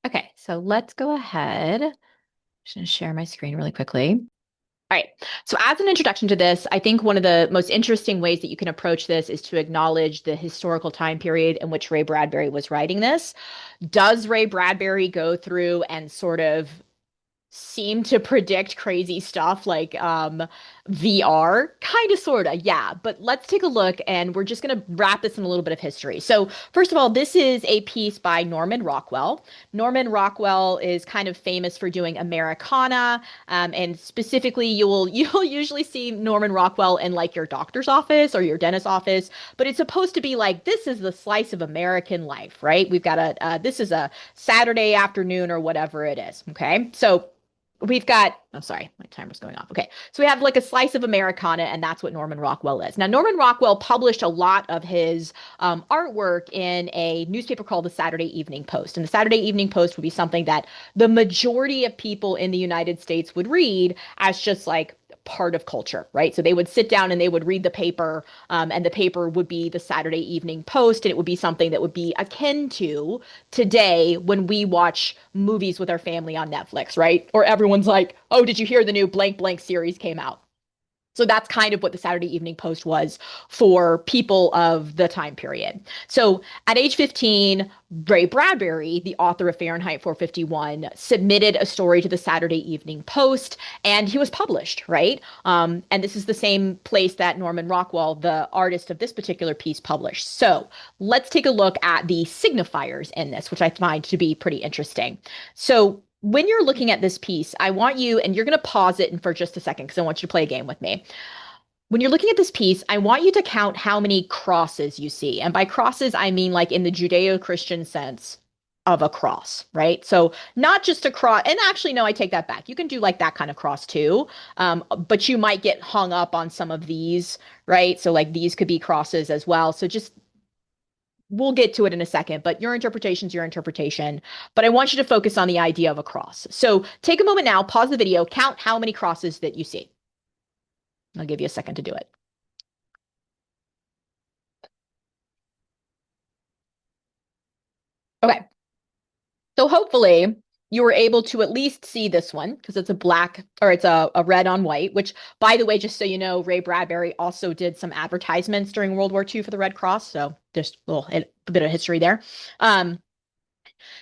Okay, so let's go ahead. I'm just going to share my screen really quickly. All right. So, as an introduction to this, I think one of the most interesting ways that you can approach this is to acknowledge the historical time period in which Ray Bradbury was writing this. Does Ray Bradbury go through and sort of seem to predict crazy stuff like VR? Kind of, sort of, yeah. But let's take a look, and we're just going to wrap this in a little bit of history. So, first of all, this is a piece by Norman Rockwell. Norman Rockwell is kind of famous for doing Americana, and specifically, you'll usually see Norman Rockwell in like your doctor's office or your dentist's office. But it's supposed to be like this is the slice of American life, right? We've got this is a Saturday afternoon or whatever it is. Okay, so we've got, I'm sorry, my timer's going off. Okay. So we have like a slice of Americana, and that's what Norman Rockwell is. Now, Norman Rockwell published a lot of his artwork in a newspaper called the Saturday Evening Post. And the Saturday Evening Post would be something that the majority of people in the United States would read as just like part of culture, right? So they would sit down and they would read the paper, and the paper would be the Saturday Evening Post, and it would be something that would be akin to today when we watch movies with our family on Netflix, right? Or everyone's like, oh, did you hear the new blank blank series came out? So that's kind of what the Saturday Evening Post was for people of the time period. So at age 15, Ray Bradbury, the author of Fahrenheit 451, submitted a story to the Saturday Evening Post, and he was published, right? And this is the same place that Norman Rockwell, the artist of this particular piece, published. So let's take a look at the signifiers in this, which I find to be pretty interesting. So when you're looking at this piece, I want you, and you're going to pause it for just a second because I want you to play a game with me. When you're looking at this piece, I want you to count how many crosses you see. And by crosses, I mean like in the Judeo-Christian sense of a cross, right? So not just a cross, and actually, no, I take that back. You can do like that kind of cross too, but you might get hung up on some of these, right? So like these could be crosses as well. So just we'll get to it in a second, but your interpretation's your interpretation. But I want you to focus on the idea of a cross. So take a moment now, pause the video, count how many crosses that you see. I'll give you a second to do it. Okay. So hopefully you were able to at least see this one because it's a black or it's a red on white, which, by the way, just so you know, Ray Bradbury also did some advertisements during World War II for the Red Cross. So just a bit of history there. Um,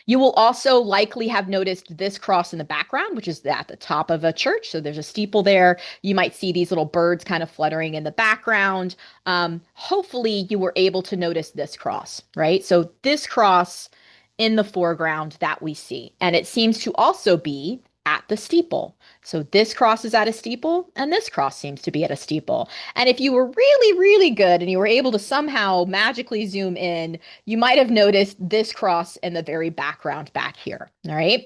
You will also likely have noticed this cross in the background, which is at the top of a church. So there's a steeple there. You might see these little birds kind of fluttering in the background. Hopefully, you were able to notice this cross, right? So this cross in the foreground that we see, and it seems to also be at the steeple. So this cross is at a steeple, and this cross seems to be at a steeple. And if you were really, really good and you were able to somehow magically zoom in, you might have noticed this cross in the very background back here. All right.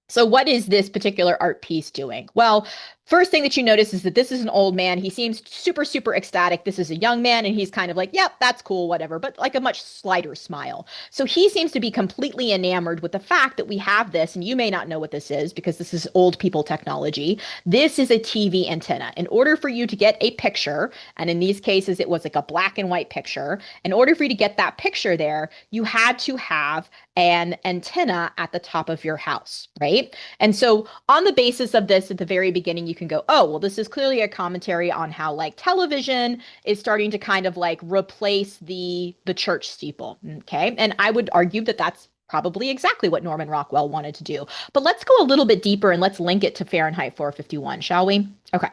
So, what is this particular art piece doing? Well, first thing that you notice is that this is an old man. He seems super, super ecstatic. This is a young man, and he's kind of like, yep, that's cool, whatever, but like a much slighter smile. So, he seems to be completely enamored with the fact that we have this, and you may not know what this is because this is old people technology. This is a TV antenna. In order for you to get a picture, and in these cases, it was like a black and white picture, in order for you to get that picture there, you had to have an antenna at the top of your house, right? And so, on the basis of this, at the very beginning, you can go, oh, well, this is clearly a commentary on how like television is starting to kind of like replace the church steeple. Okay. And I would argue that that's probably exactly what Norman Rockwell wanted to do. But let's go a little bit deeper and let's link it to Fahrenheit 451, shall we? Okay.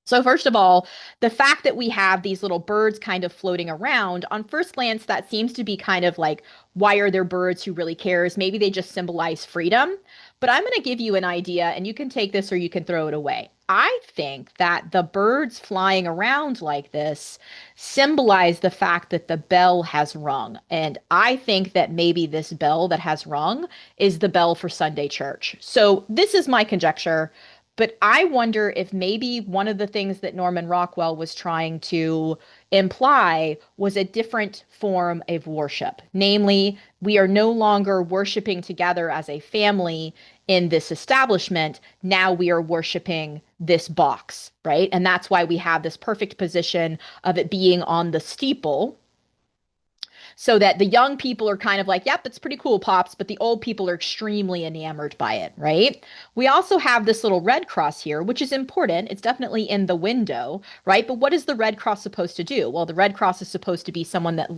So, first of all, the fact that we have these little birds kind of floating around, on first glance, that seems to be kind of like, why are there birds? Who really cares? Maybe they just symbolize freedom. But I'm going to give you an idea, and you can take this or you can throw it away. I think that the birds flying around like this symbolize the fact that the bell has rung. And I think that maybe this bell that has rung is the bell for Sunday church. So, this is my conjecture. But I wonder if maybe one of the things that Norman Rockwell was trying to imply was a different form of worship. Namely, we are no longer worshiping together as a family in this establishment. Now we are worshiping this box, right? And that's why we have this perfect position of it being on the steeple. so that the young people are kind of like, yep, it's pretty cool, Pops, but the old people are extremely enamored by it, right? We also have this little red cross here, which is important. It's definitely in the window, right? But what is the Red Cross supposed to do? Well, the Red Cross is supposed to be someone that,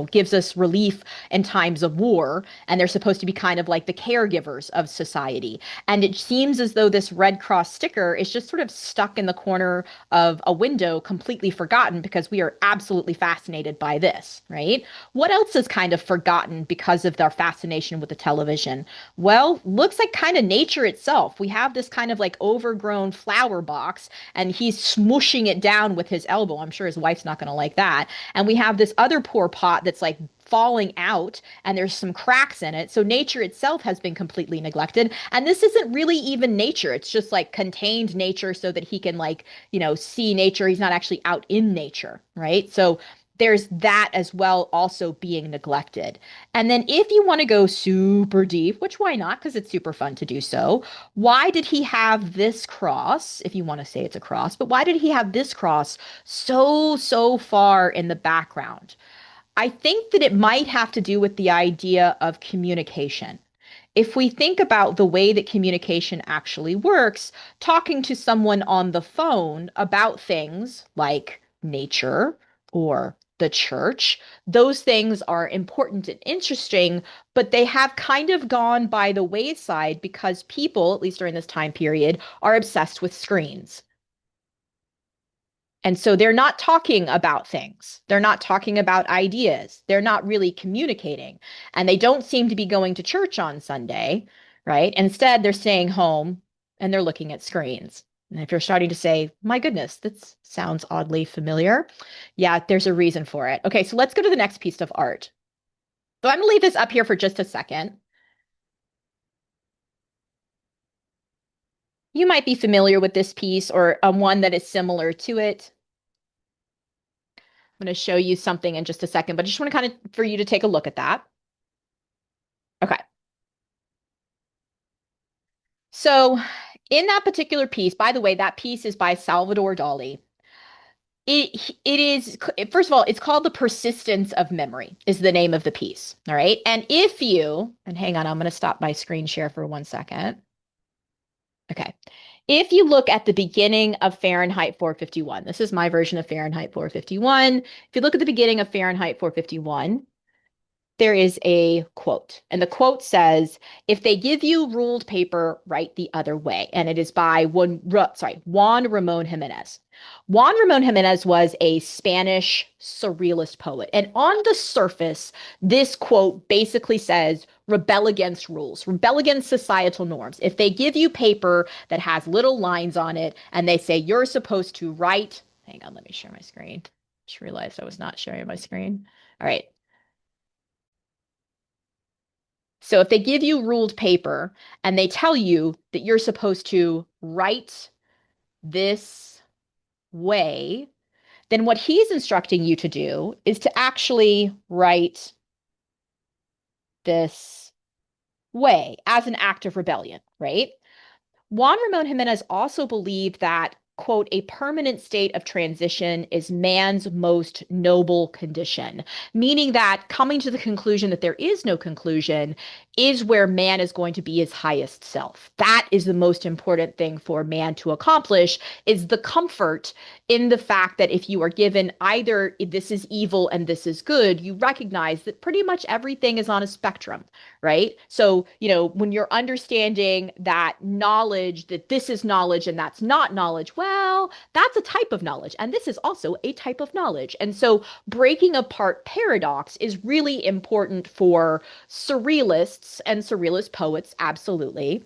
gives us relief in times of war, and they're supposed to be kind of like the caregivers of society. And it seems as though this Red Cross sticker is just sort of stuck in the corner of a window, completely forgotten because we are absolutely fascinated by this, right? What else is kind of forgotten because of their fascination with the television? Well, looks like kind of nature itself. We have this kind of like overgrown flower box, and he's smushing it down with his elbow. I'm sure his wife's not going to like that. And we have this other poor pot that's like falling out and there's some cracks in it. So nature itself has been completely neglected. And this isn't really even nature. It's just like contained nature so that he can like, see nature. He's not actually out in nature, right? So there's that as well also being neglected. And then if you want to go super deep, which why not? Because it's super fun to do so. Why did he have this cross, if you want to say it's a cross, but why did he have this cross so far in the background? I think that it might have to do with the idea of communication. If we think about the way that communication actually works, talking to someone on the phone about things like nature or the church, those things are important and interesting, but they have kind of gone by the wayside because people, at least during this time period, are obsessed with screens. And so they're not talking about things. They're not talking about ideas. They're not really communicating. And they don't seem to be going to church on Sunday, right? Instead, they're staying home and they're looking at screens. And if you're starting to say, my goodness, that sounds oddly familiar, yeah, there's a reason for it. Okay, so let's go to the next piece of art. So I'm going to leave this up here for just a second. You might be familiar with this piece or one that is similar to it. I'm going to show you something in just a second, but I just want to kind of for you to take a look at that. Okay. So in that particular piece, by the way, that piece is by Salvador Dali. It is, first of all, it's called The Persistence of Memory is the name of the piece. All right. And hang on, I'm going to stop my screen share for 1 second. Okay. If you look at the beginning of Fahrenheit 451, this is my version of Fahrenheit 451. If you look at the beginning of Fahrenheit 451, there is a quote, and the quote says, "If they give you ruled paper, write the other way." And it is by Juan Ramon Jimenez. Juan Ramon Jimenez was a Spanish surrealist poet. And on the surface, this quote basically says, rebel against rules, rebel against societal norms. If they give you paper that has little lines on it and they say you're supposed to write, hang on, let me share my screen. Just realized I was not sharing my screen. All right. So if they give you ruled paper and they tell you that you're supposed to write this way, then what he's instructing you to do is to actually write this way as an act of rebellion, right? Juan Ramon Jimenez also believed that, quote, a permanent state of transition is man's most noble condition, meaning that coming to the conclusion that there is no conclusion is where man is going to be his highest self. That is the most important thing for man to accomplish, is the comfort in the fact that if you are given either this is evil and this is good, you recognize that pretty much everything is on a spectrum, right? So, when you're understanding that knowledge, that this is knowledge and that's not knowledge, well, that's a type of knowledge. And this is also a type of knowledge. And so breaking apart paradox is really important for surrealists and surrealist poets, absolutely.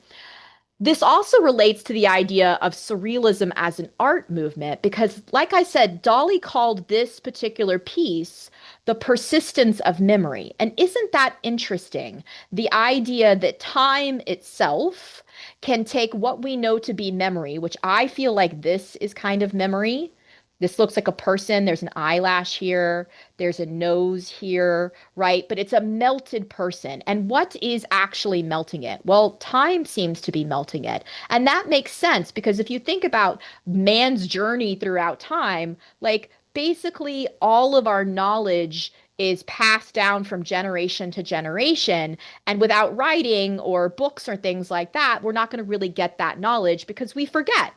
This also relates to the idea of surrealism as an art movement, because, like I said, Dali called this particular piece the persistence of memory. And isn't that interesting? The idea that time itself can take what we know to be memory, which I feel like this is kind of memory. This looks like a person. There's an eyelash here. There's a nose here, right? But it's a melted person. And what is actually melting it? Well, time seems to be melting it. And that makes sense because if you think about man's journey throughout time, like basically all of our knowledge is passed down from generation to generation. And without writing or books or things like that, we're not going to really get that knowledge because we forget.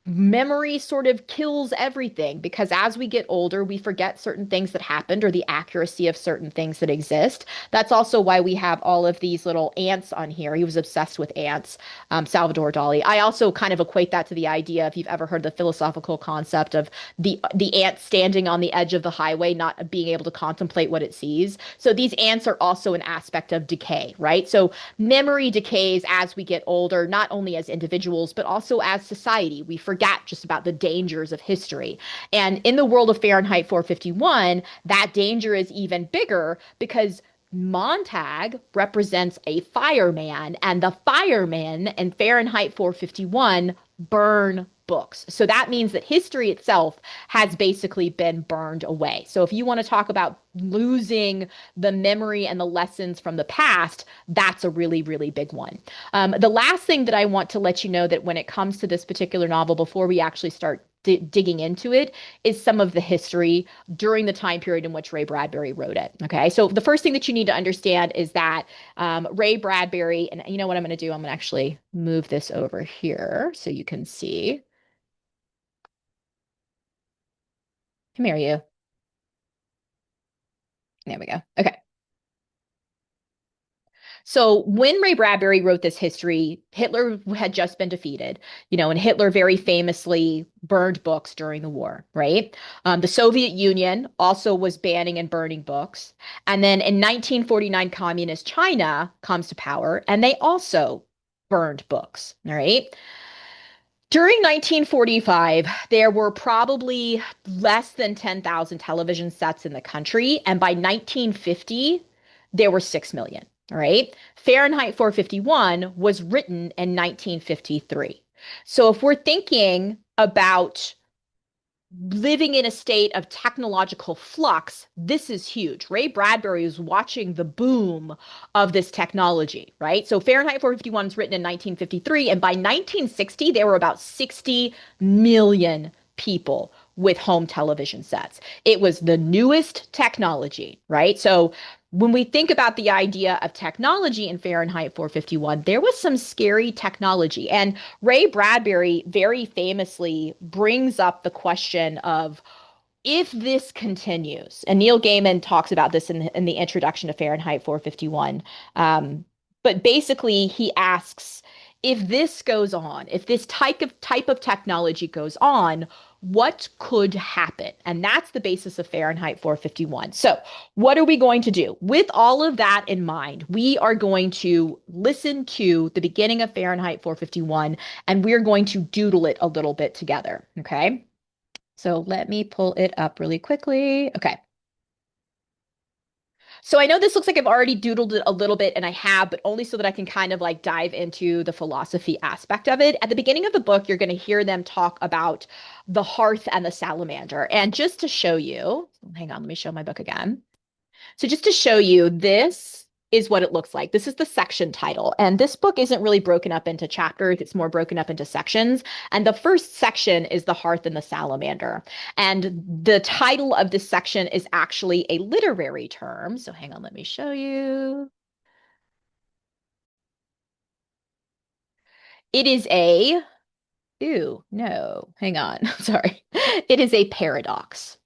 Memory sort of kills everything because as we get older, we forget certain things that happened or the accuracy of certain things that exist. That's also why we have all of these little ants on here. He was obsessed with ants, Salvador Dali. I also kind of equate that to the idea, if you've ever heard the philosophical concept of the ant standing on the edge of the highway, not being able to contemplate what it sees. So these ants are also an aspect of decay, right? So memory decays as we get older, not only as individuals, but also as society. We forget just about the dangers of history. And in the world of Fahrenheit 451, that danger is even bigger because Montag represents a fireman, and the firemen in Fahrenheit 451 burn books. So that means that history itself has basically been burned away. So if you want to talk about losing the memory and the lessons from the past, that's a really, really big one. The last thing that I want to let you know that when it comes to this particular novel, before we actually start digging into it, is some of the history during the time period in which Ray Bradbury wrote it. Okay, so the first thing that you need to understand is that Ray Bradbury, and you know what I'm going to do? I'm going to actually move this over here so you can see. Come here, you. There we go. Okay. So when Ray Bradbury wrote this history, Hitler had just been defeated, and Hitler very famously burned books during the war, right? The Soviet Union also was banning and burning books. And then in 1949, Communist China comes to power, and they also burned books, all right? During 1945, there were probably less than 10,000 television sets in the country. And by 1950, there were 6 million. All right. Fahrenheit 451 was written in 1953. So if we're thinking about living in a state of technological flux, this is huge. Ray Bradbury is watching the boom of this technology, right? So Fahrenheit 451 was written in 1953, and by 1960, there were about 60 million people with home television sets. It was the newest technology, right? So when we think about the idea of technology in Fahrenheit 451, there was some scary technology. And Ray Bradbury very famously brings up the question of if this continues, and Neil Gaiman talks about this in the introduction to Fahrenheit 451. But basically, he asks if this goes on, if this type of technology goes on, what could happen? And that's the basis of Fahrenheit 451. So, what are we going to do? With all of that in mind, we are going to listen to the beginning of Fahrenheit 451 and we're going to doodle it a little bit together. Okay. So let me pull it up really quickly. Okay. So I know this looks like I've already doodled it a little bit, and I have, but only so that I can kind of like dive into the philosophy aspect of it. At the beginning of the book, you're going to hear them talk about the hearth and the salamander. And just to show you, hang on, let me show my book again. So just to show you, this is what it looks like. This is the section title. And this book isn't really broken up into chapters. It's more broken up into sections. And the first section is The Hearth and the Salamander. And the title of this section is actually a literary term. So hang on, let me show you. It is no, hang on. Sorry. It is a paradox.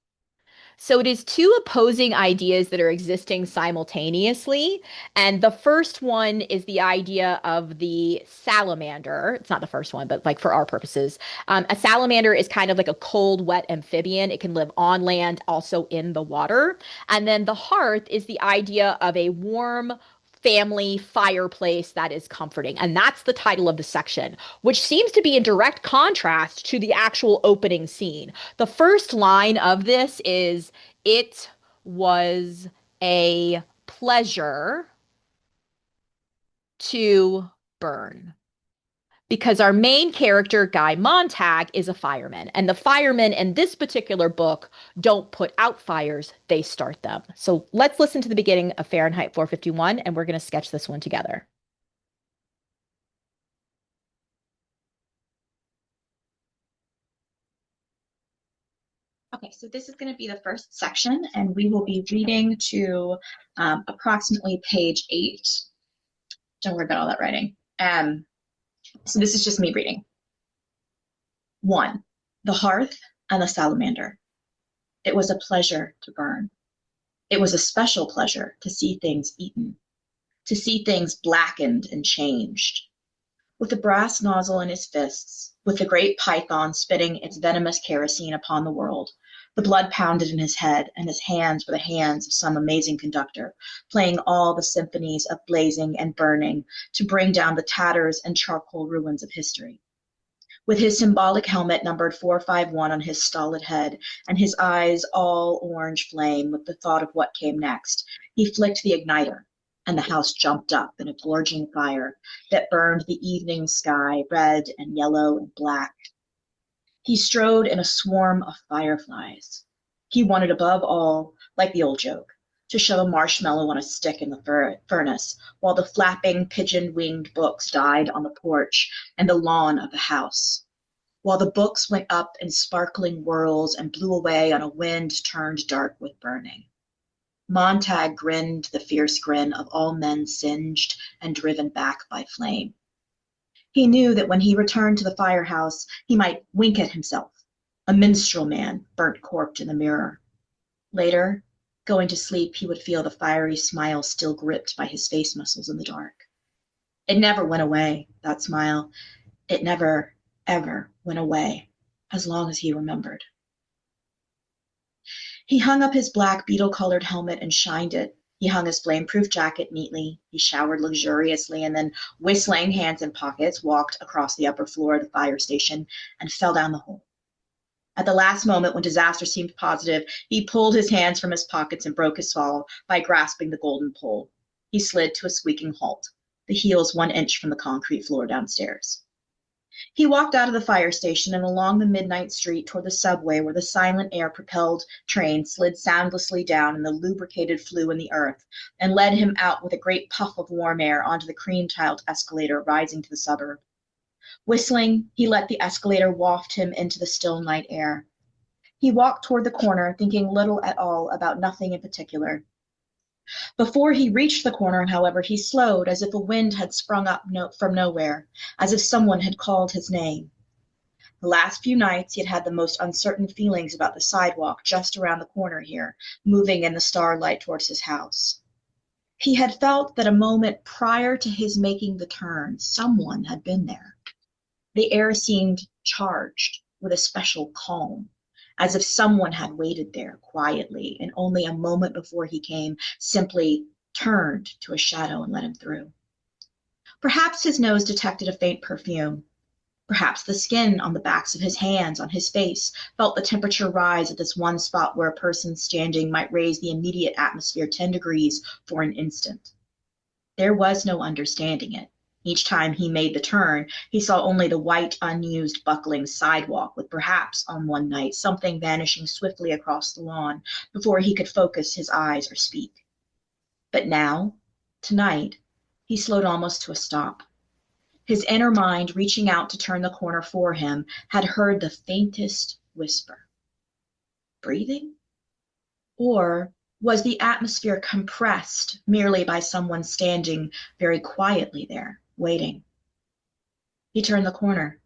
So it is two opposing ideas that are existing simultaneously. And the first one is the idea of the salamander. It's not the first one, but like for our purposes, a salamander is kind of like a cold, wet amphibian. It can live on land, also in the water. And then the hearth is the idea of a warm, family fireplace that is comforting. And that's the title of the section, which seems to be in direct contrast to the actual opening scene. The first line of this is, "It was a pleasure to burn." Because our main character, Guy Montag, is a fireman. And the firemen in this particular book don't put out fires, they start them. So let's listen to the beginning of Fahrenheit 451, and we're going to sketch this one together. Okay, so this is going to be the first section, and we will be reading to approximately page 8. Don't worry about all that writing. So this is just me reading. 1. The hearth and the salamander. It was a pleasure to burn. It was a special pleasure to see things eaten, to see things blackened and changed. With the brass nozzle in his fists, with the great python spitting its venomous kerosene upon the world, the blood pounded in his head, and his hands were the hands of some amazing conductor, playing all the symphonies of blazing and burning to bring down the tatters and charcoal ruins of history. With his symbolic helmet numbered 451 on his stolid head, and his eyes all orange flame with the thought of what came next, he flicked the igniter, and the house jumped up in a gorging fire that burned the evening sky red and yellow and black. He strode in a swarm of fireflies. He wanted above all, like the old joke, to shove a marshmallow on a stick in the furnace while the flapping pigeon-winged books died on the porch and the lawn of the house, while the books went up in sparkling whirls and blew away on a wind turned dark with burning. Montag grinned the fierce grin of all men singed and driven back by flame. He knew that when he returned to the firehouse, he might wink at himself, a minstrel man burnt corpse in the mirror. Later, going to sleep, he would feel the fiery smile still gripped by his face muscles in the dark. It never went away, that smile. It never, ever went away, as long as he remembered. He hung up his black beetle-colored helmet and shined it. He hung his flame-proof jacket neatly. He showered luxuriously and then, whistling, hands in pockets, walked across the upper floor of the fire station and fell down the hole. At the last moment, when disaster seemed positive, he pulled his hands from his pockets and broke his fall by grasping the golden pole. He slid to a squeaking halt, the heels 1 inch from the concrete floor downstairs. He walked out of the fire station and along the midnight street toward the subway where the silent air-propelled train slid soundlessly down in the lubricated flue in the earth and led him out with a great puff of warm air onto the cream-tiled escalator rising to the suburb. Whistling, he let the escalator waft him into the still night air. He walked toward the corner, thinking little at all about nothing in particular. Before he reached the corner, however, he slowed as if a wind had sprung up from nowhere, as if someone had called his name. The last few nights he had had the most uncertain feelings about the sidewalk just around the corner here, moving in the starlight towards his house. He had felt that a moment prior to his making the turn, someone had been there. The air seemed charged with a special calm, as if someone had waited there quietly and only a moment before he came simply turned to a shadow and let him through. Perhaps his nose detected a faint perfume. Perhaps the skin on the backs of his hands, on his face, felt the temperature rise at this one spot where a person standing might raise the immediate atmosphere 10 degrees for an instant. There was no understanding it. Each time he made the turn, he saw only the white, unused, buckling sidewalk with perhaps, on one night, something vanishing swiftly across the lawn before he could focus his eyes or speak. But now, tonight, he slowed almost to a stop. His inner mind, reaching out to turn the corner for him, had heard the faintest whisper. Breathing? Or was the atmosphere compressed merely by someone standing very quietly there, waiting? He turned the corner.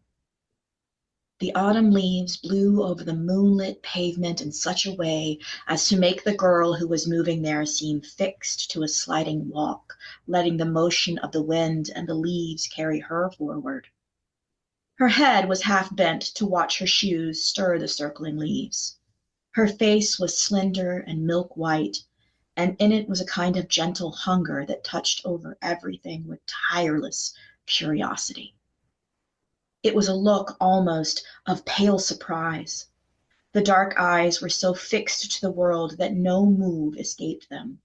The autumn leaves blew over the moonlit pavement in such a way as to make the girl who was moving there seem fixed to a sliding walk, letting the motion of the wind and the leaves carry her forward. Her head was half bent to watch her shoes stir the circling leaves. Her face was slender and milk white, and in it was a kind of gentle hunger that touched over everything with tireless curiosity. It was a look almost of pale surprise. The dark eyes were so fixed to the world that no move escaped them.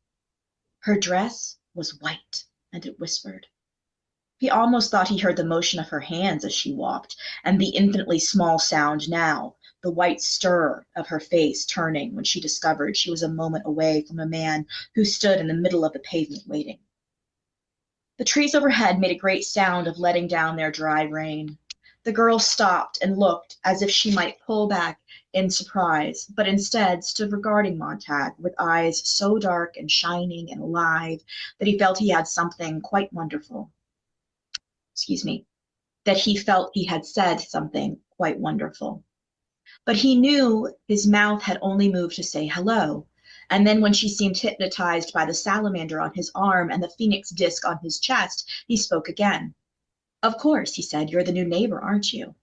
Her dress was white, and it whispered. He almost thought he heard the motion of her hands as she walked, and the infinitely small sound now, the white stir of her face turning when she discovered she was a moment away from a man who stood in the middle of the pavement waiting. The trees overhead made a great sound of letting down their dry rain. The girl stopped and looked as if she might pull back in surprise, but instead stood regarding Montag with eyes so dark and shining and alive that he felt he had something quite wonderful. Excuse me, that he felt he had said something quite wonderful. But he knew his mouth had only moved to say hello. And then when she seemed hypnotized by the salamander on his arm and the phoenix disc on his chest, he spoke again. Of course, he said, you're the new neighbor, aren't you?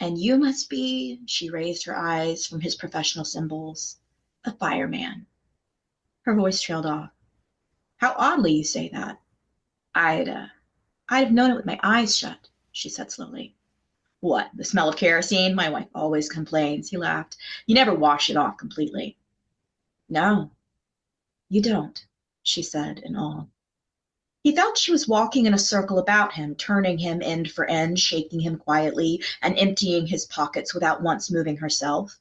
And you must be, she raised her eyes from his professional symbols, a fireman. Her voice trailed off. How oddly you say that. I'd, uh, I'd have known it with my eyes shut, she said slowly. What, the smell of kerosene? My wife always complains, he laughed. You never wash it off completely. No, you don't, she said in awe. He felt she was walking in a circle about him, turning him end for end, shaking him quietly, and emptying his pockets without once moving herself.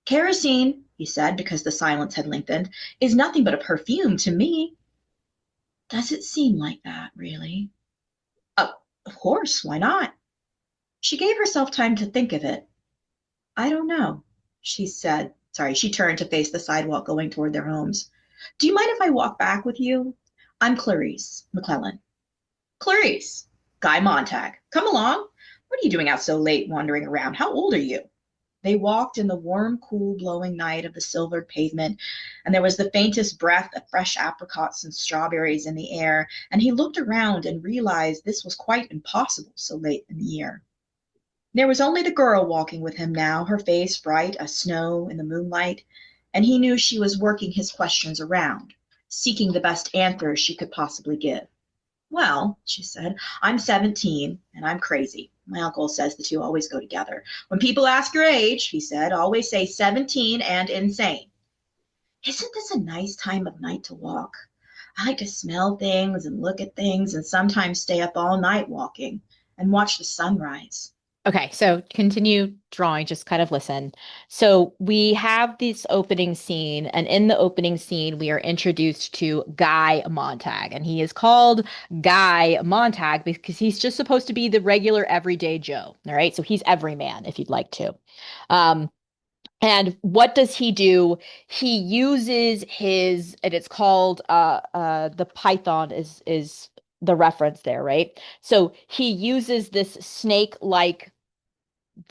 Kerosene, he said, because the silence had lengthened, is nothing but a perfume to me. Does it seem like that, really? Oh, of course, why not? She gave herself time to think of it. I don't know, she said. Sorry, she turned to face the sidewalk going toward their homes. Do you mind if I walk back with you? I'm Clarice McClellan. Clarice, Guy Montag. Come along. What are you doing out so late wandering around? How old are you? They walked in the warm, cool, blowing night of the silvered pavement, and there was the faintest breath of fresh apricots and strawberries in the air, and he looked around and realized this was quite impossible so late in the year. There was only the girl walking with him now, her face bright as snow in the moonlight, and he knew she was working his questions around, seeking the best answers she could possibly give. Well, she said, I'm 17 and I'm crazy. My uncle says the two always go together. When people ask your age, he said, always say 17 and insane. Isn't this a nice time of night to walk? I like to smell things and look at things and sometimes stay up all night walking and watch the sunrise. Okay, so continue drawing, just kind of listen. So we have this opening scene, and in the opening scene, we are introduced to Guy Montag, and he is called Guy Montag because he's just supposed to be the regular everyday Joe. All right, so he's everyman, if you'd like to. Um, and what does he do? He uses his, and it's called the Python is the reference there, right? So he uses this snake-like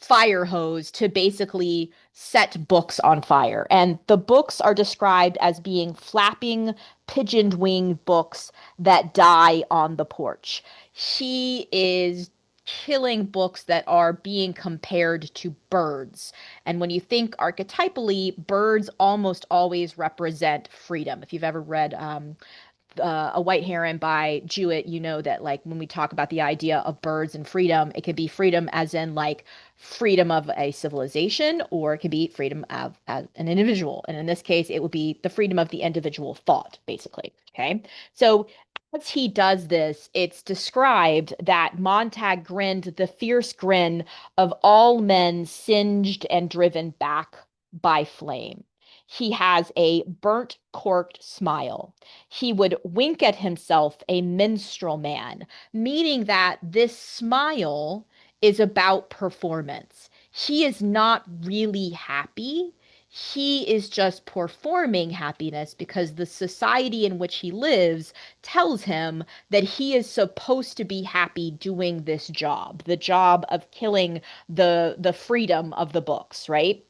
fire hose to basically set books on fire. And the books are described as being flapping, pigeoned wing books that die on the porch. He is killing books that are being compared to birds. And when you think archetypally, birds almost always represent freedom. If you've ever read A White Heron by Jewett, you know that like when we talk about the idea of birds and freedom, it can be freedom as in like freedom of a civilization, or it can be freedom of as an individual. And in this case, it would be the freedom of the individual thought, basically. Okay. So as he does this, it's described that Montag grinned the fierce grin of all men singed and driven back by flame. He has a burnt corked smile. He would wink at himself, a minstrel man, meaning that this smile is about performance. He is not really happy. He is just performing happiness because the society in which he lives tells him that he is supposed to be happy doing this job, the job of killing the freedom of the books, right?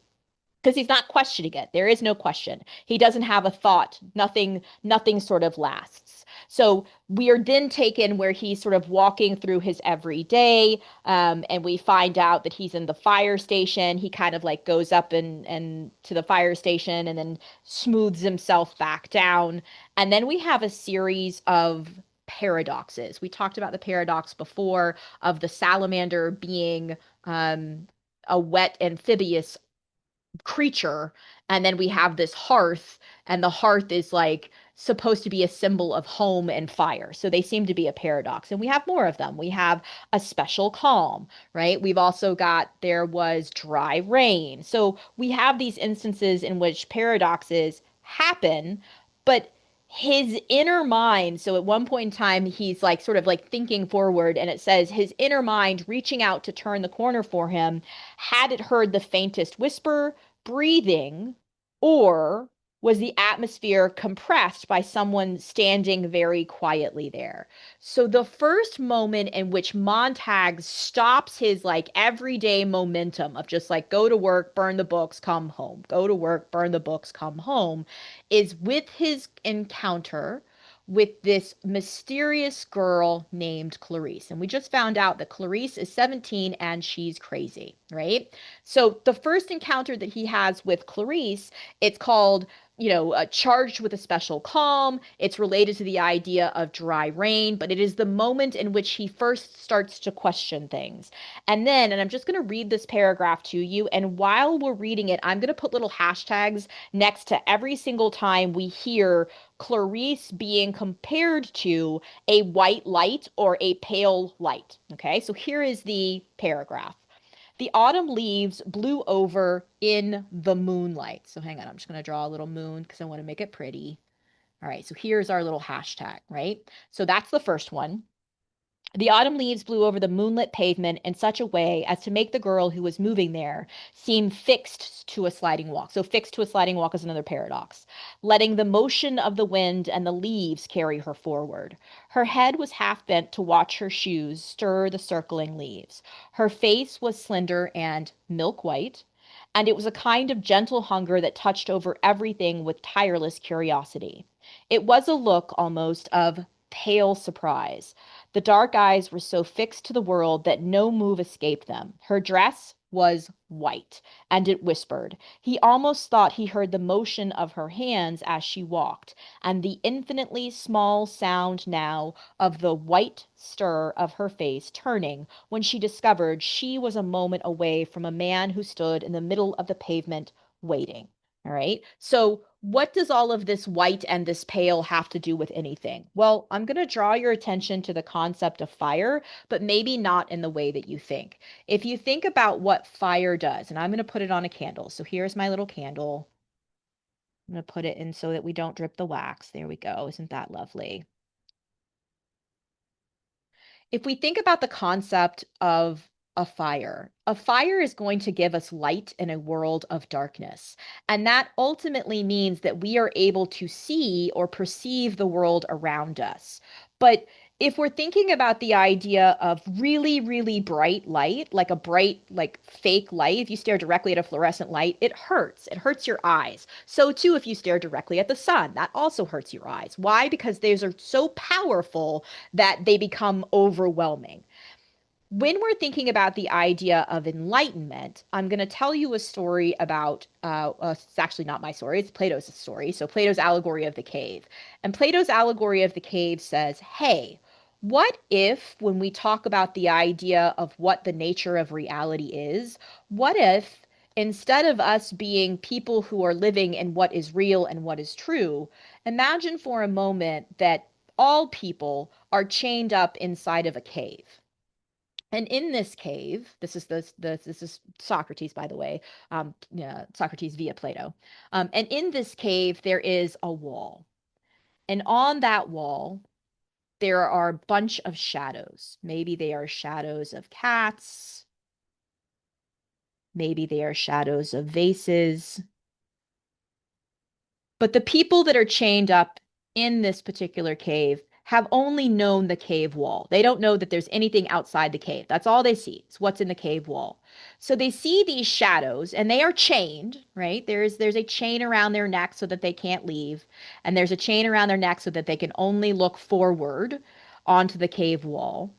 Because he's not questioning it. There is no question. He doesn't have a thought. Nothing sort of lasts. So we are then taken where he's sort of walking through his everyday, and we find out that he's in the fire station. He kind of like goes up and to the fire station and then smooths himself back down. And then we have a series of paradoxes. We talked about the paradox before of the salamander being a wet amphibious creature, and then we have this hearth, and the hearth is like supposed to be a symbol of home and fire, so they seem to be a paradox, and we have more of them. We have a special calm, right? We've also got there was dry rain, so we have these instances in which paradoxes happen, but his inner mind. So at one point in time, he's like sort of like thinking forward, and it says his inner mind reaching out to turn the corner for him, had it heard the faintest whisper, breathing, or was the atmosphere compressed by someone standing very quietly there? So the first moment in which Montag stops his like everyday momentum of just like go to work, burn the books, come home, go to work, burn the books, come home, is with his encounter with this mysterious girl named Clarice. And we just found out that Clarice is 17 and she's crazy, right? So the first encounter that he has with Clarice, it's called, charged with a special calm. It's related to the idea of dry rain, but it is the moment in which he first starts to question things. And I'm just going to read this paragraph to you. And while we're reading it, I'm going to put little hashtags next to every single time we hear Clarice being compared to a white light or a pale light. Okay, so here is the paragraph. The autumn leaves blew over in the moonlight. So hang on, I'm just going to draw a little moon because I want to make it pretty. All right, so here's our little hashtag, right? So that's the first one. The autumn leaves blew over the moonlit pavement in such a way as to make the girl who was moving there seem fixed to a sliding walk. So, fixed to a sliding walk is another paradox, letting the motion of the wind and the leaves carry her forward. Her head was half bent to watch her shoes stir the circling leaves. Her face was slender and milk white, and it was a kind of gentle hunger that touched over everything with tireless curiosity. It was a look almost of pale surprise. The dark eyes were so fixed to the world that no move escaped them. Her dress was white, and it whispered. He almost thought he heard the motion of her hands as she walked, and the infinitely small sound now of the white stir of her face turning when she discovered she was a moment away from a man who stood in the middle of the pavement waiting. All right. So, what does all of this white and this pale have to do with anything? Well, I'm going to draw your attention to the concept of fire, but maybe not in the way that you think. If you think about what fire does, and I'm going to put it on a candle. So, here's my little candle. I'm going to put it in so that we don't drip the wax. There we go. Isn't that lovely? If we think about the concept of a fire is going to give us light in a world of darkness. And that ultimately means that we are able to see or perceive the world around us. But if we're thinking about the idea of really, really bright light, like a bright, like fake light, if you stare directly at a fluorescent light, it hurts. It hurts your eyes. So too, if you stare directly at the sun, that also hurts your eyes. Why? Because those are so powerful that they become overwhelming. When we're thinking about the idea of enlightenment, I'm going to tell you a story about, it's actually not my story, it's Plato's story. So, Plato's allegory of the cave. And Plato's allegory of the cave says, hey, what if, when we talk about the idea of what the nature of reality is, what if instead of us being people who are living in what is real and what is true, imagine for a moment that all people are chained up inside of a cave. And in this cave, this is Socrates, by the way, yeah, Socrates via Plato. And in this cave, there is a wall, and on that wall, there are a bunch of shadows. Maybe they are shadows of cats. Maybe they are shadows of vases. But the people that are chained up in this particular cave have only known the cave wall. They don't know that there's anything outside the cave. That's all they see. It's what's in the cave wall. So they see these shadows and they are chained, right? There's a chain around their neck so that they can't leave, and there's a chain around their neck so that they can only look forward onto the cave wall.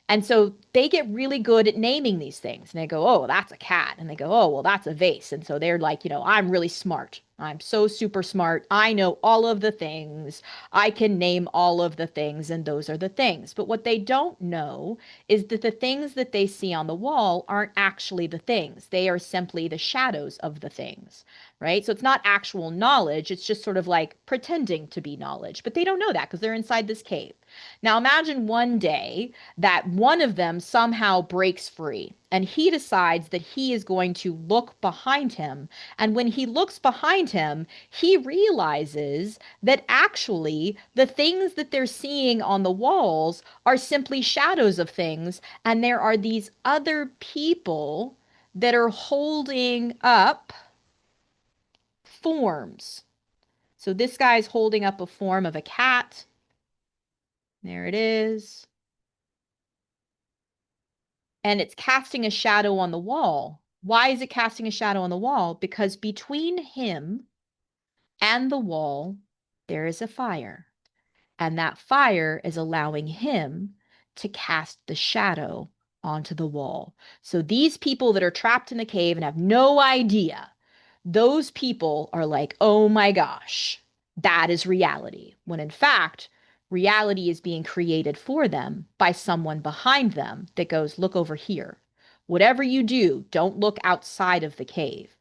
And so they get really good at naming these things. And they go, oh, that's a cat. And they go, oh, well, that's a vase. And so they're like, I'm really smart. I'm so super smart. I know all of the things. I can name all of the things, and those are the things. But what they don't know is that the things that they see on the wall aren't actually the things. They are simply the shadows of the things, right? So it's not actual knowledge. It's just sort of like pretending to be knowledge. But they don't know that because they're inside this cave. Now imagine one day that one of them somehow breaks free and he decides that he is going to look behind him. And when he looks behind him, he realizes that actually the things that they're seeing on the walls are simply shadows of things. And there are these other people that are holding up forms. So this guy's holding up a form of a cat. There it is. And it's casting a shadow on the wall. Why is it casting a shadow on the wall? Because between him and the wall, there is a fire. And that fire is allowing him to cast the shadow onto the wall. So these people that are trapped in the cave and have no idea, those people are like, oh my gosh, that is reality. When in fact, reality is being created for them by someone behind them that goes, look over here. Whatever you do, don't look outside of the cave.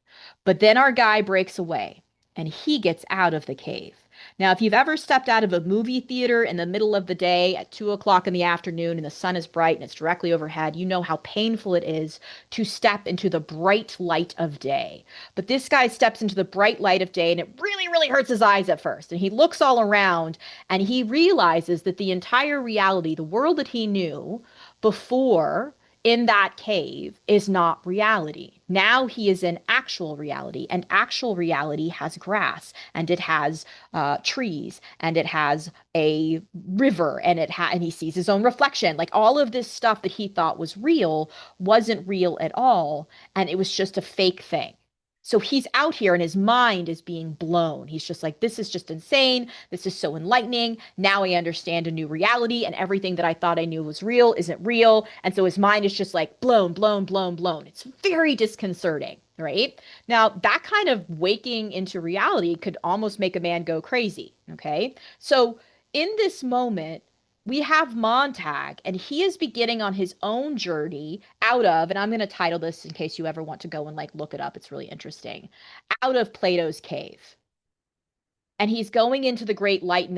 But then our guy breaks away and he gets out of the cave. Now, if you've ever stepped out of a movie theater in the middle of the day at 2 o'clock in the afternoon and the sun is bright and it's directly overhead, you know how painful it is to step into the bright light of day. But this guy steps into the bright light of day and it really, really hurts his eyes at first. And he looks all around and he realizes that the entire reality, the world that he knew before in that cave is not reality. Now he is in actual reality, and actual reality has grass, and it has trees, and it has a river, and and he sees his own reflection. Like all of this stuff that he thought was real wasn't real at all, and it was just a fake thing. So he's out here and his mind is being blown. He's just like, this is just insane. This is so enlightening. Now I understand a new reality, and everything that I thought I knew was real isn't real. And so his mind is just like blown, blown, blown, blown. It's very disconcerting, right? Now, that kind of waking into reality could almost make a man go crazy, okay? So in this moment, we have Montag, and he is beginning on his own journey out of, and I'm going to title this in case you ever want to go and like look it up. It's really interesting. Out of Plato's cave. And he's going into the great light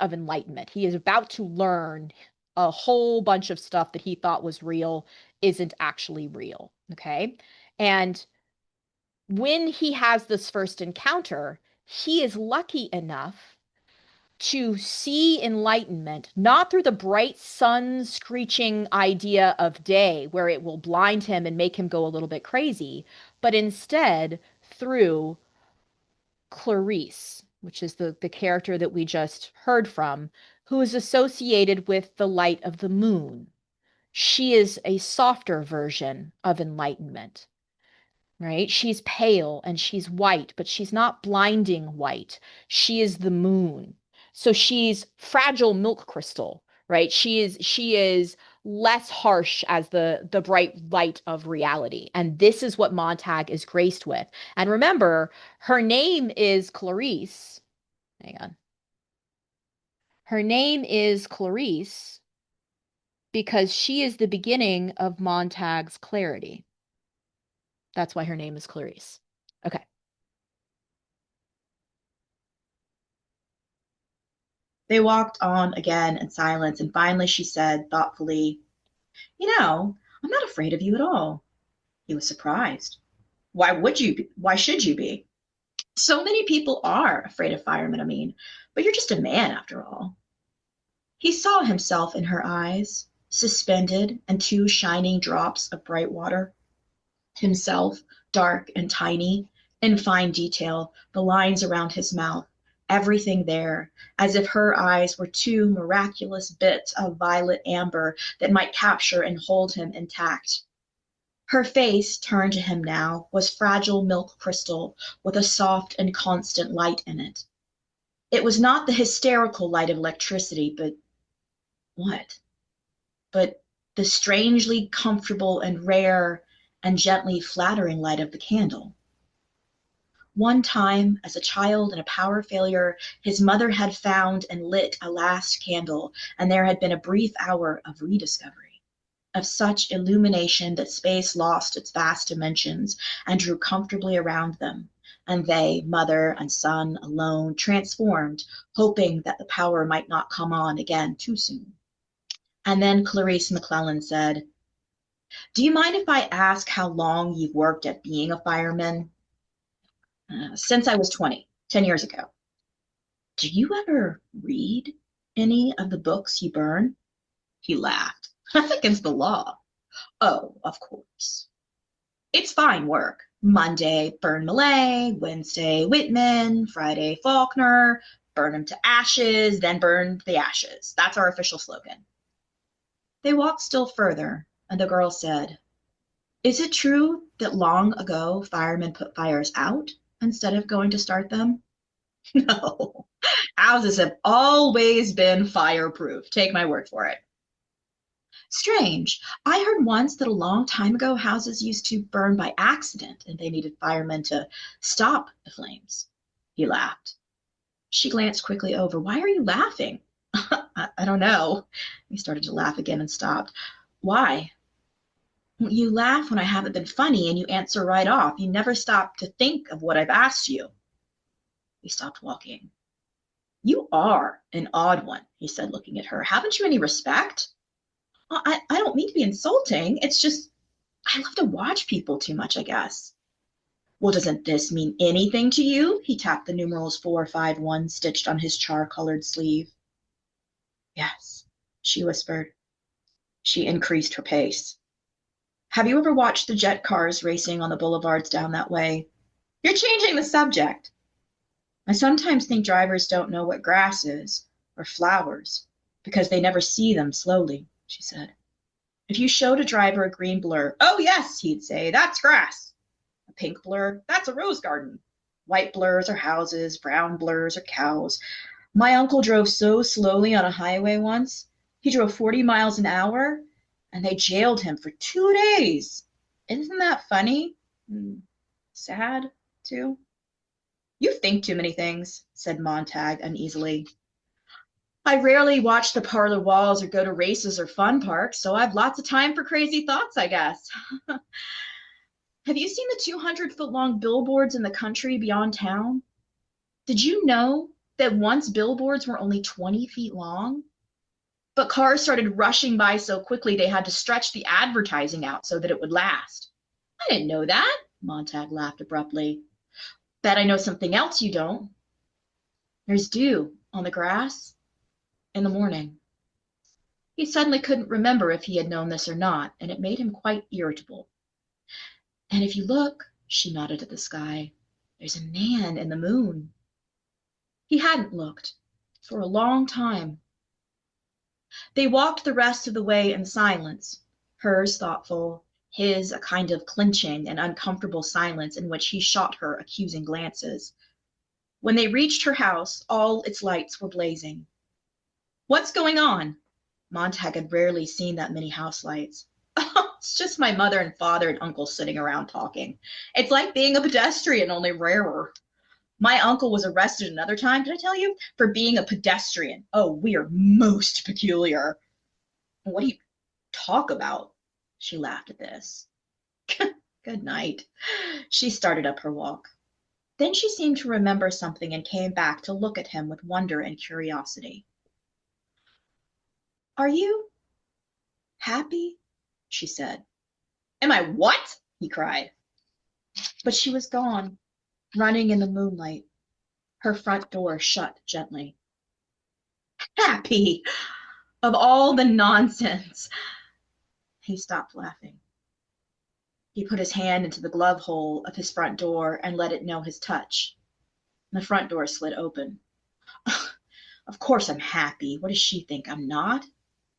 of enlightenment. He is about to learn a whole bunch of stuff that he thought was real isn't actually real. Okay. And when he has this first encounter, he is lucky enough to see enlightenment, not through the bright sun screeching idea of day where it will blind him and make him go a little bit crazy, but instead through Clarice, which is the character that we just heard from, who is associated with the light of the moon. She is a softer version of enlightenment, right? She's pale and she's white, but she's not blinding white. She is the moon. So she's fragile milk crystal, right? She is less harsh as the bright light of reality. And this is what Montag is graced with. And remember, her name is Clarice. Hang on. Her name is Clarice because she is the beginning of Montag's clarity. That's why her name is Clarice. Okay. They walked on again in silence, and finally she said thoughtfully, "You know, I'm not afraid of you at all." He was surprised. Why would you be? Why should you be? So many people are afraid of firemen, I mean, but you're just a man after all. He saw himself in her eyes, suspended in two shining drops of bright water. Himself, dark and tiny, in fine detail, the lines around his mouth, everything there, as if her eyes were two miraculous bits of violet amber that might capture and hold him intact. Her face, turned to him now, was fragile milk crystal with a soft and constant light in it. It was not the hysterical light of electricity, but what? But the strangely comfortable and rare and gently flattering light of the candle. One time, as a child in a power failure, his mother had found and lit a last candle, and there had been a brief hour of rediscovery, of such illumination that space lost its vast dimensions and drew comfortably around them, and they, mother and son, alone, transformed, hoping that the power might not come on again too soon. And then Clarice McClellan said, "Do you mind if I ask how long you've worked at being a fireman?" Since I was 20, 10 years ago. "Do you ever read any of the books you burn?" He laughed. "That's against the law." "Oh, of course. It's fine work. Monday, burn Millay, Wednesday, Whitman, Friday, Faulkner, burn them to ashes, then burn the ashes. That's our official slogan." They walked still further, and the girl said, "Is it true that long ago firemen put fires out instead of going to start them?" "No. Houses have always been fireproof. Take my word for it." "Strange. I heard once that a long time ago houses used to burn by accident and they needed firemen to stop the flames." He laughed. She glanced quickly over. "Why are you laughing?" I don't know." He started to laugh again and stopped. "Why?" "You laugh when I haven't been funny and you answer right off. You never stop to think of what I've asked you." He stopped walking. "You are an odd one," he said, looking at her. "Haven't you any respect?" I don't mean to be insulting. It's just I love to watch people too much, I guess." "Well, doesn't this mean anything to you?" He tapped the numerals 451 stitched on his char-colored sleeve. "Yes," she whispered. She increased her pace. "Have you ever watched the jet cars racing on the boulevards down that way?" "You're changing the subject." "I sometimes think drivers don't know what grass is, or flowers, because they never see them slowly," she said. "If you showed a driver a green blur, 'Oh yes,' he'd say, 'that's grass.' A pink blur, 'That's a rose garden.' White blurs are houses, brown blurs are cows. My uncle drove so slowly on a highway once. He drove 40 miles an hour, and they jailed him for 2 days. Isn't that funny? Sad, too?" "You think too many things," said Montag uneasily. "I rarely watch the parlor walls or go to races or fun parks, so I've lots of time for crazy thoughts, I guess." "Have you seen the 200-foot-long billboards in the country beyond town? Did you know that once billboards were only 20 feet long? But cars started rushing by so quickly they had to stretch the advertising out so that it would last." "I didn't know that," Montag laughed abruptly. "Bet I know something else you don't. There's dew on the grass in the morning." He suddenly couldn't remember if he had known this or not, and it made him quite irritable. "And if you look," she nodded at the sky, "there's a man in the moon." He hadn't looked for a long time. They walked the rest of the way in silence, hers thoughtful, his a kind of clinching and uncomfortable silence in which he shot her accusing glances. When they reached her house, all its lights were blazing. "What's going on?" Montag had rarely seen that many house lights. "Oh, it's just my mother and father and uncle sitting around talking. It's like being a pedestrian, only rarer. My uncle was arrested another time, did I tell you? For being a pedestrian. Oh, we are most peculiar." "What do you talk about?" She laughed at this. "Good night." She started up her walk. Then she seemed to remember something and came back to look at him with wonder and curiosity. "Are you happy?" she said. "Am I what?" he cried. But she was gone, running in the moonlight. Her front door shut gently. "Happy! Of all the nonsense!" He stopped laughing. He put his hand into the glove hole of his front door and let it know his touch. The front door slid open. "Of course I'm happy. What does she think? I'm not?"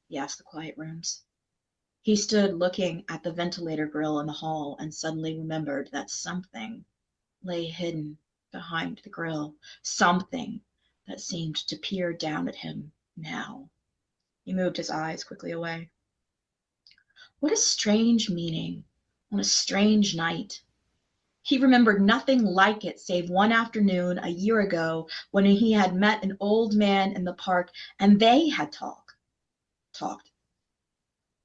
he asked the quiet rooms. He stood looking at the ventilator grill in the hall and suddenly remembered that something lay hidden behind the grill, something that seemed to peer down at him now. He moved his eyes quickly away. What a strange meaning on a strange night. He remembered nothing like it save one afternoon a year ago when he had met an old man in the park and they had talked.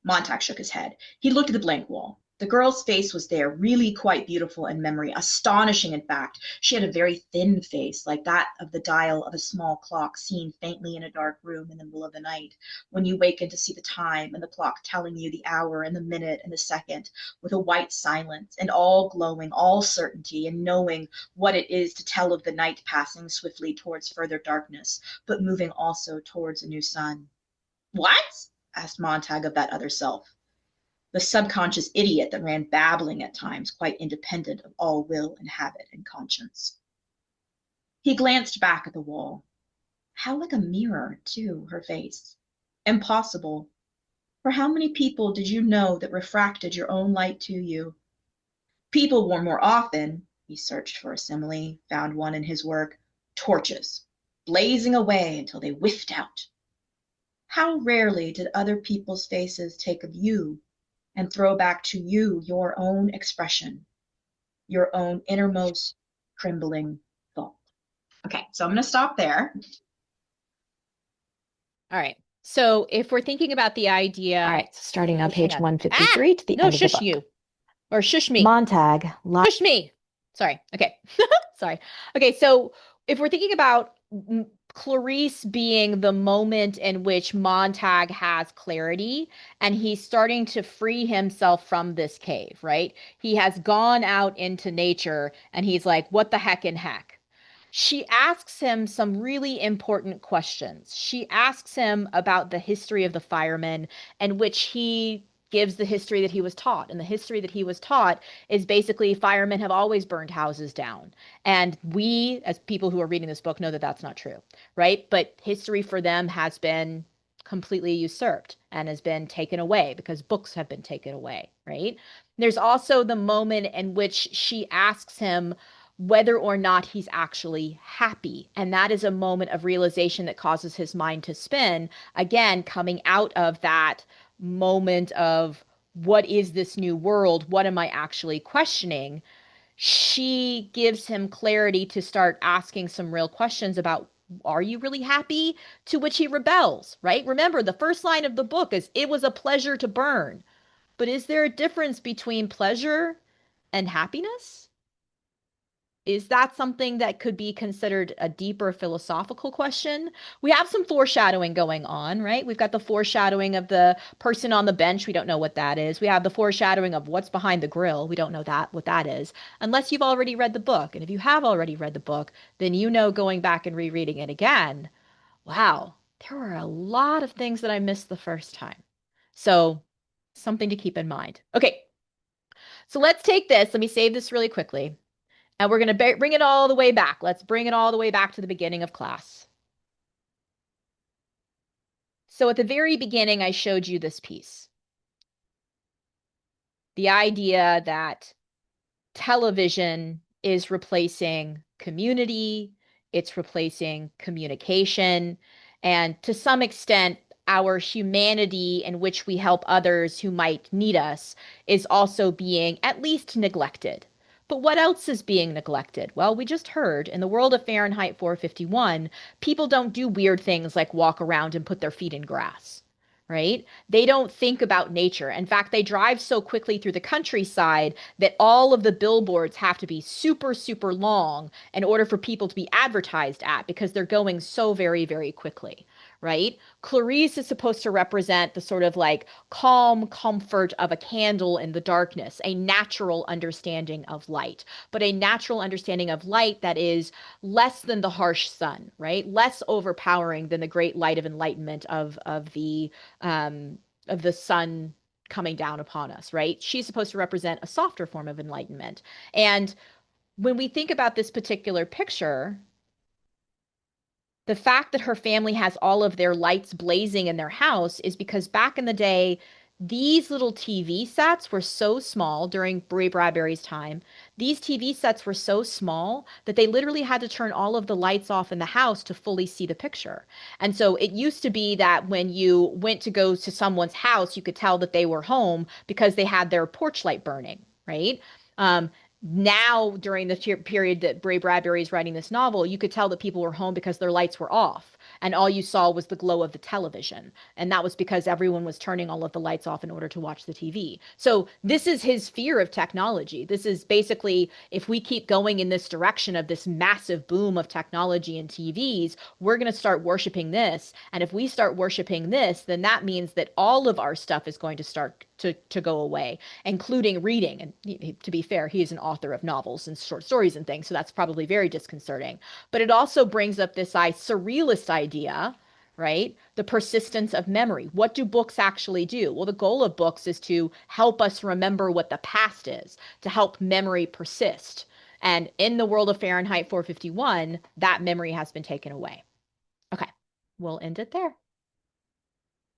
Montag shook his head. He looked at the blank wall. The girl's face was there, really quite beautiful in memory, astonishing in fact. She had a very thin face, like that of the dial of a small clock seen faintly in a dark room in the middle of the night, when you waken to see the time and the clock telling you the hour and the minute and the second, with a white silence, and all glowing, all certainty, and knowing what it is to tell of the night passing swiftly towards further darkness, but moving also towards a new sun. What? Asked Montag of that other self, the subconscious idiot that ran babbling at times, quite independent of all will and habit and conscience. He glanced back at the wall. How like a mirror, too, her face. Impossible. For how many people did you know that refracted your own light to you? People were more often, he searched for a simile, found one in his work, torches, blazing away until they whiffed out. How rarely did other people's faces take of you and throw back to you your own expression, your own innermost trembling thought. Okay, so I'm going to stop there. All right. So if we're thinking about the idea, All right, so starting on page hang on. 153 to the no, end of the shush book. you. Or shush me. Montag Shush me. Sorry. Okay. Sorry. Okay, so if we're thinking about Clarisse being the moment in which Montag has clarity and he's starting to free himself from this cave, right? He has gone out into nature and he's like, what the heck in heck? She asks him some really important questions. She asks him about the history of the firemen, in which he gives the history that he was taught. And the history that he was taught is basically firemen have always burned houses down. And we, as people who are reading this book, know that that's not true, right? But history for them has been completely usurped and has been taken away because books have been taken away, right? There's also the moment in which she asks him whether or not he's actually happy. And that is a moment of realization that causes his mind to spin, again, coming out of that moment of what is this new world? What am I actually questioning? She gives him clarity to start asking some real questions about, are you really happy? To which he rebels, right? Remember, the first line of the book is, it was a pleasure to burn. But is there a difference between pleasure and happiness? Is that something that could be considered a deeper philosophical question? We have some foreshadowing going on, right? We've got the foreshadowing of the person on the bench. We don't know what that is. We have the foreshadowing of what's behind the grill. We don't know what that is, unless you've already read the book. And if you have already read the book, then you know, going back and rereading it again, wow, there were a lot of things that I missed the first time. So something to keep in mind. Okay, so let's take this. Let me save this really quickly. And we're going to bring it all the way back. Let's bring it all the way back to the beginning of class. So at the very beginning, I showed you this piece. The idea that television is replacing community, it's replacing communication, and to some extent, our humanity in which we help others who might need us is also being at least neglected. But what else is being neglected? Well, we just heard in the world of Fahrenheit 451, people don't do weird things like walk around and put their feet in grass, right? They don't think about nature. In fact, they drive so quickly through the countryside that all of the billboards have to be super, super long in order for people to be advertised at because they're going so very, very quickly, right? Clarisse is supposed to represent the sort of like calm comfort of a candle in the darkness, a natural understanding of light, but a natural understanding of light that is less than the harsh sun, right? Less overpowering than the great light of enlightenment of the sun coming down upon us, right? She's supposed to represent a softer form of enlightenment. And when we think about this particular picture, the fact that her family has all of their lights blazing in their house is because back in the day, these little TV sets were so small during Ray Bradbury's time. These TV sets were so small that they literally had to turn all of the lights off in the house to fully see the picture. And so it used to be that when you went to go to someone's house, you could tell that they were home because they had their porch light burning, right? Now, during the period that Ray Bradbury is writing this novel, you could tell that people were home because their lights were off. and all you saw was the glow of the television. And that was because everyone was turning all of the lights off in order to watch the TV. So this is his fear of technology. This is basically, if we keep going in this direction of this massive boom of technology and TVs, we're going to start worshiping this. And if we start worshiping this, then that means that all of our stuff is going to start to go away, including reading. And to be fair, he is an author of novels and short stories and things, so that's probably very disconcerting. But it also brings up this surrealist idea, right? The persistence of memory. What do books actually do? Well, the goal of books is to help us remember what the past is, to help memory persist. And in the world of Fahrenheit 451, that memory has been taken away. Okay, we'll end it there.